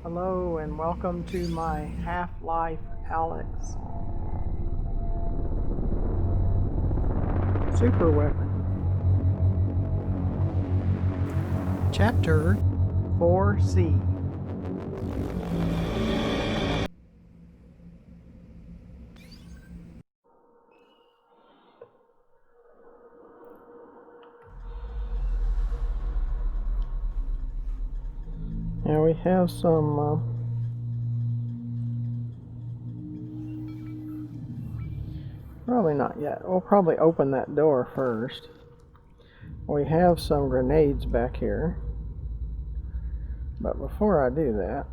Hello and welcome to my Half Life Alyx Superweapon. Chapter 4C. Now we have some probably not yet. We'll probably open that door first. We have some grenades back here. But before I do that,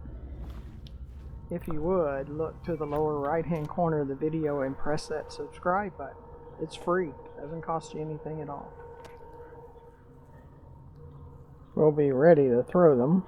if you would, look to the lower right hand corner of the video and press that subscribe button. It's free. Doesn't cost you anything at all. We'll be ready to throw them.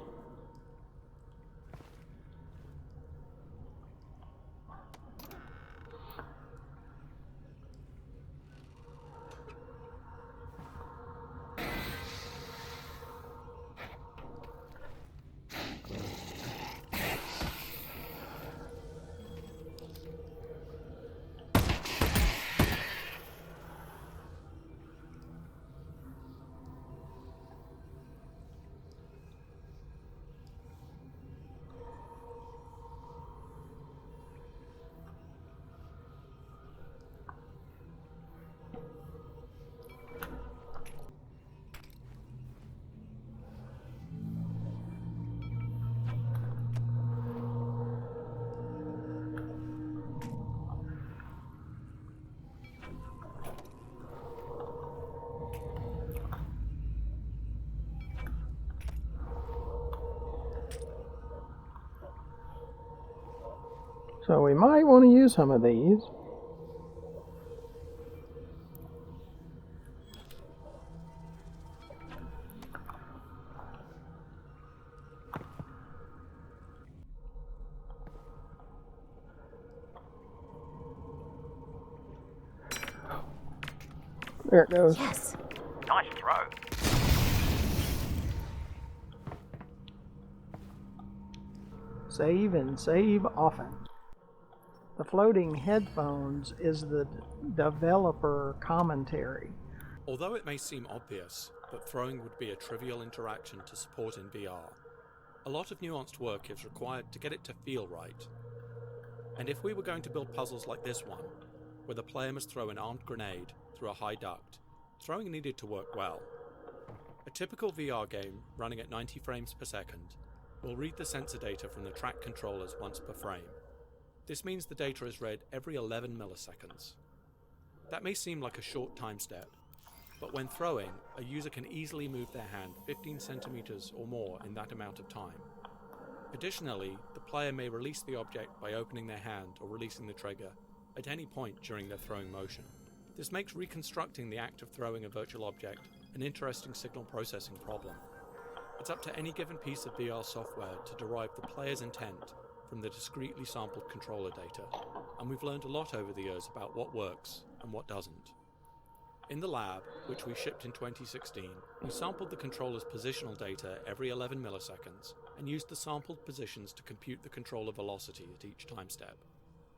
So we might want to use some of these. There it goes. Yes. Nice throw. Save and save often. The floating headphones is the developer commentary. Although it may seem obvious that throwing would be a trivial interaction to support in VR, a lot of nuanced work is required to get it to feel right. And if we were going to build puzzles like this one, where the player must throw an armed grenade through a high duct, throwing needed to work well. A typical VR game running at 90 frames per second will read the sensor data from the track controllers once per frame. This means the data is read every 11 milliseconds. That may seem like a short time step, but when throwing, a user can easily move their hand 15 centimeters or more in that amount of time. Additionally, the player may release the object by opening their hand or releasing the trigger at any point during their throwing motion. This makes reconstructing the act of throwing a virtual object an interesting signal processing problem. It's up to any given piece of VR software to derive the player's intent from the discretely sampled controller data, and we've learned a lot over the years about what works and what doesn't. In the lab, which we shipped in 2016, we sampled the controller's positional data every 11 milliseconds and used the sampled positions to compute the controller velocity at each time step.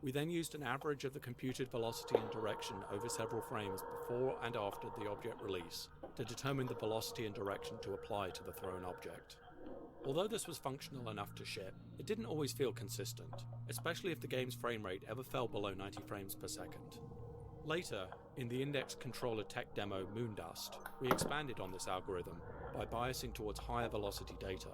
We then used an average of the computed velocity and direction over several frames before and after the object release to determine the velocity and direction to apply to the thrown object. Although this was functional enough to ship, it didn't always feel consistent, especially if the game's frame rate ever fell below 90 frames per second. Later, in the Index controller tech demo Moondust, we expanded on this algorithm by biasing towards higher velocity data.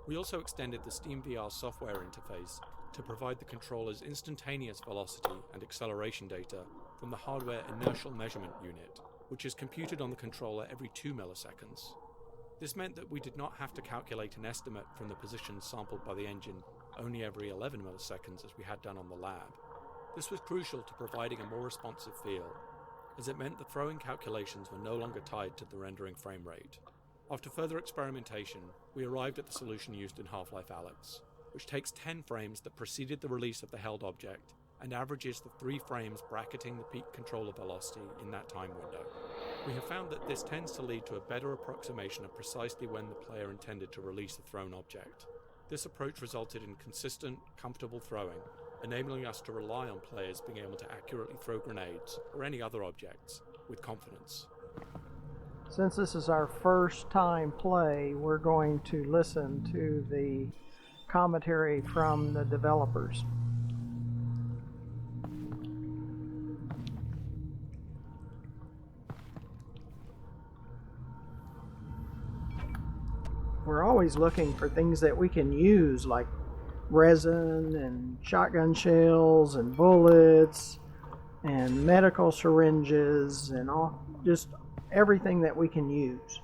We also extended the SteamVR software interface to provide the controller's instantaneous velocity and acceleration data from the hardware inertial measurement unit, which is computed on the controller every 2 milliseconds. This meant that we did not have to calculate an estimate from the positions sampled by the engine only every 11 milliseconds as we had done on the lab. This was crucial to providing a more responsive feel, as it meant the throwing calculations were no longer tied to the rendering frame rate. After further experimentation, we arrived at the solution used in Half Life Alyx, which takes 10 frames that preceded the release of the held object and averages the 3 frames bracketing the peak controller velocity in that time window. We have found that this tends to lead to a better approximation of precisely when the player intended to release the thrown object. This approach resulted in consistent, comfortable throwing, enabling us to rely on players being able to accurately throw grenades or any other objects with confidence. Since this is our first time play, we're going to listen to the commentary from the developers. We're always looking for things that we can use, like resin and shotgun shells and bullets and medical syringes and all, just everything that we can use.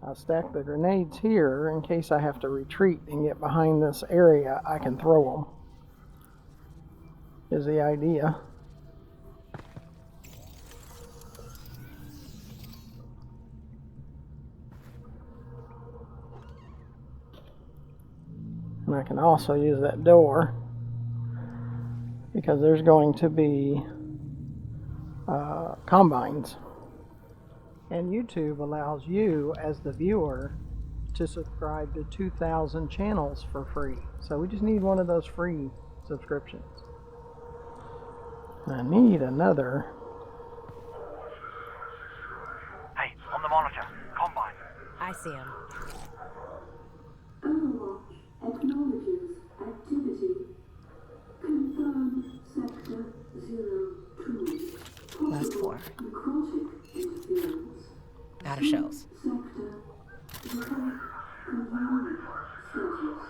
I'll stack the grenades here in case I have to retreat and get behind this area. I can throw them, is the idea. And I can also use that door because there's going to be combines. And YouTube allows you, as the viewer, to subscribe to 2,000 channels for free. So we just need one of those free subscriptions. I need another. Hey, on the monitor, Combine. I see him. Overwatch acknowledges activity. Confirmed Sector 02. Last Possible four. necrotic interference. Out of shells. Sector 05. Containment status.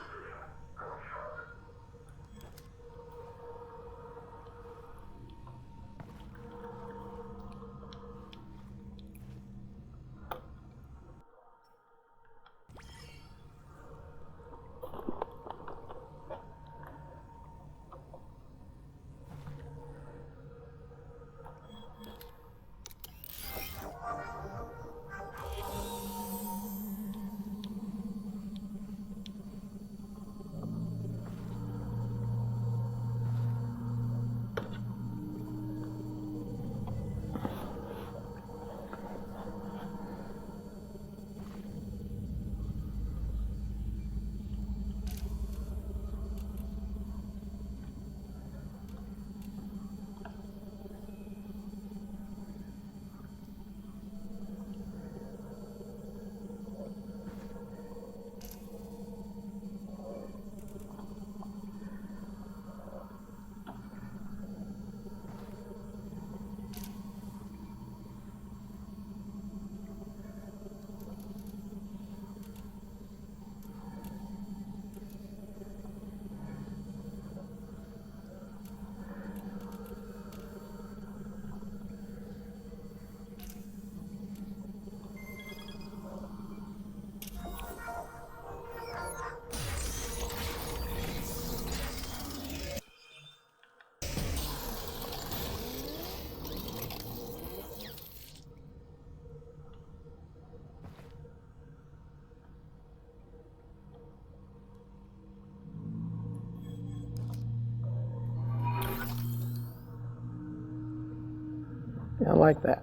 Yeah, I like that.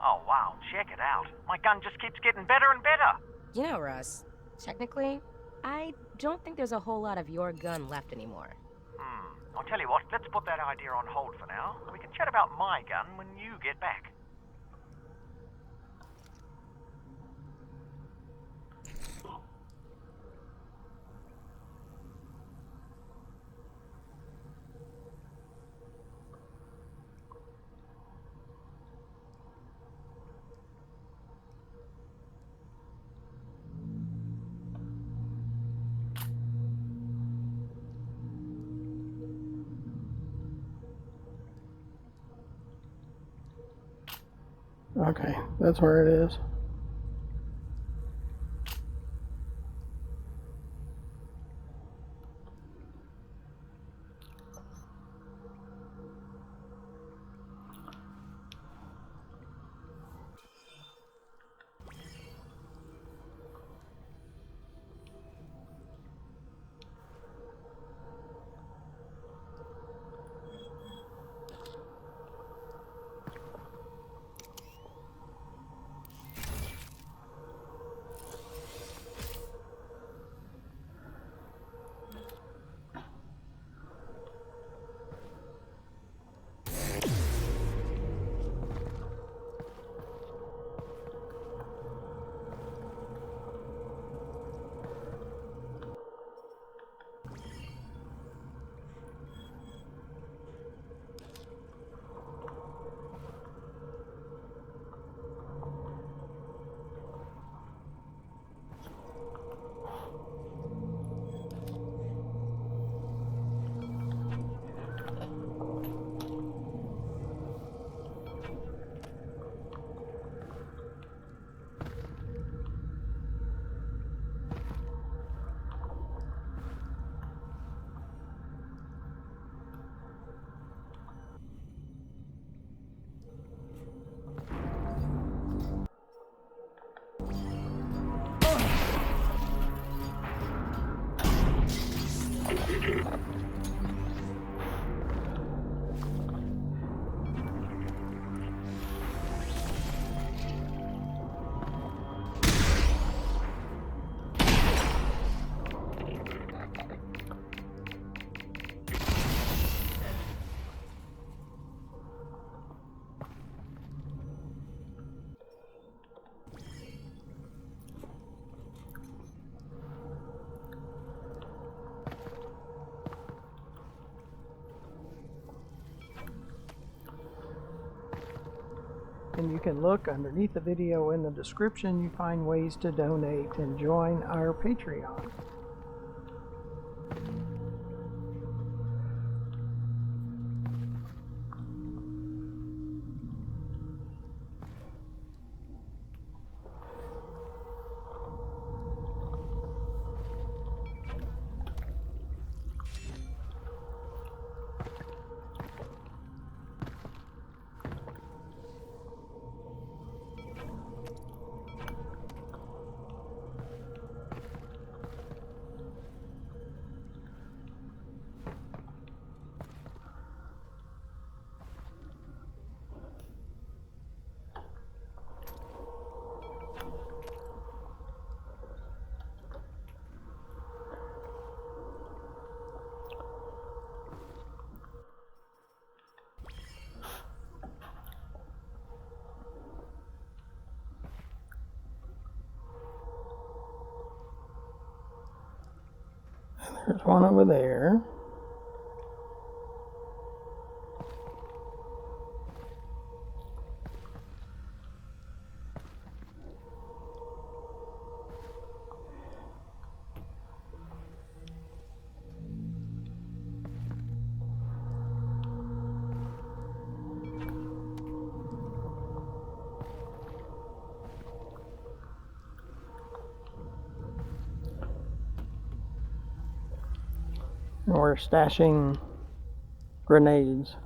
Oh, wow, check it out. My gun just keeps getting better and better. You know, Russ, technically, I don't think there's a whole lot of your gun left anymore. I'll tell you what, let's put that idea on hold for now. We can chat about my gun when you get back. Okay, that's where it is. And you can look underneath the video in the description. You find ways to donate and join our Patreon. There's one over there. And we're stashing grenades.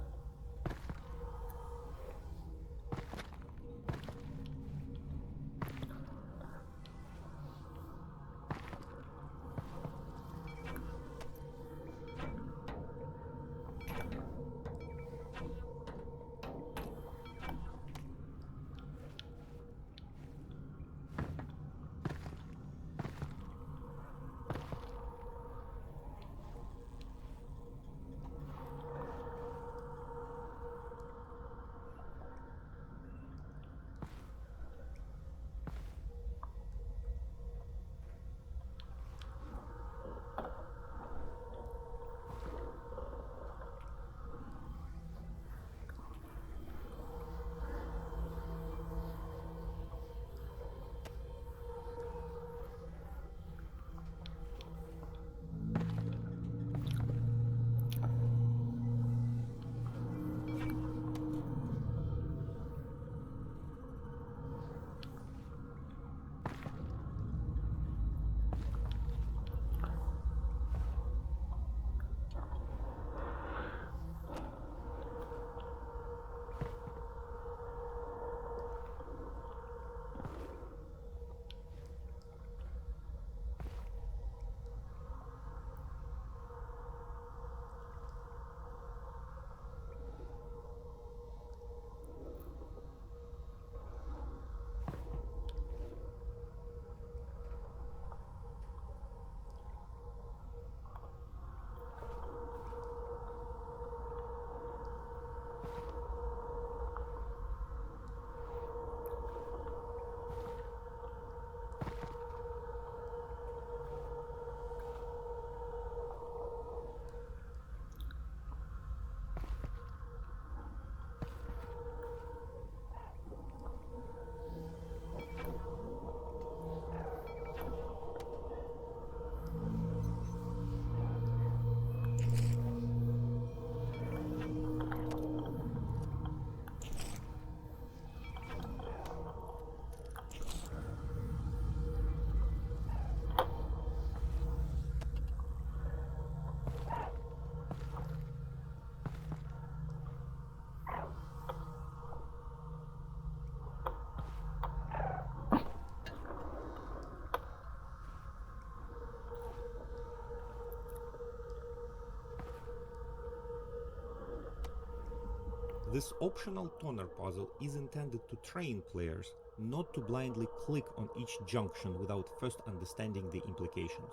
This optional toner puzzle is intended to train players not to blindly click on each junction without first understanding the implications.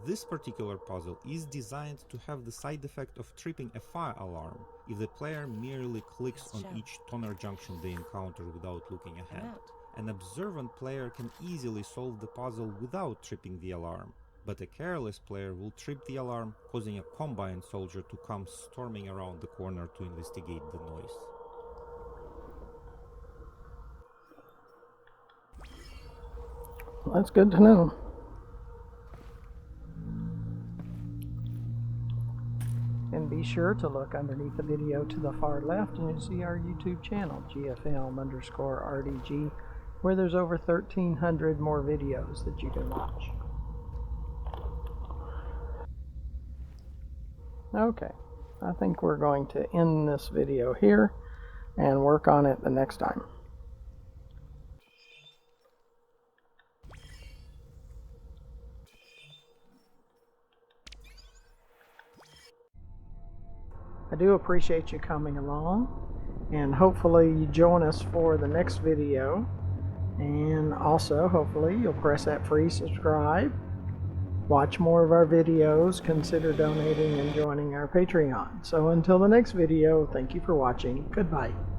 This particular puzzle is designed to have the side effect of tripping a fire alarm if the player merely clicks on each toner junction they encounter without looking ahead. An observant player can easily solve the puzzle without tripping the alarm, but a careless player will trip the alarm, causing a Combine soldier to come storming around the corner to investigate the noise. That's good to know. And be sure to look underneath the video to the far left and you'll see our YouTube channel, GFM_RDG, where there's over 1,300 more videos that you can watch. Okay, I think we're going to end this video here and work on it the next time. I do appreciate you coming along, and hopefully you join us for the next video, and also hopefully you'll press that free subscribe, watch more of our videos, consider donating and joining our Patreon. So until the next video, thank you for watching. Goodbye.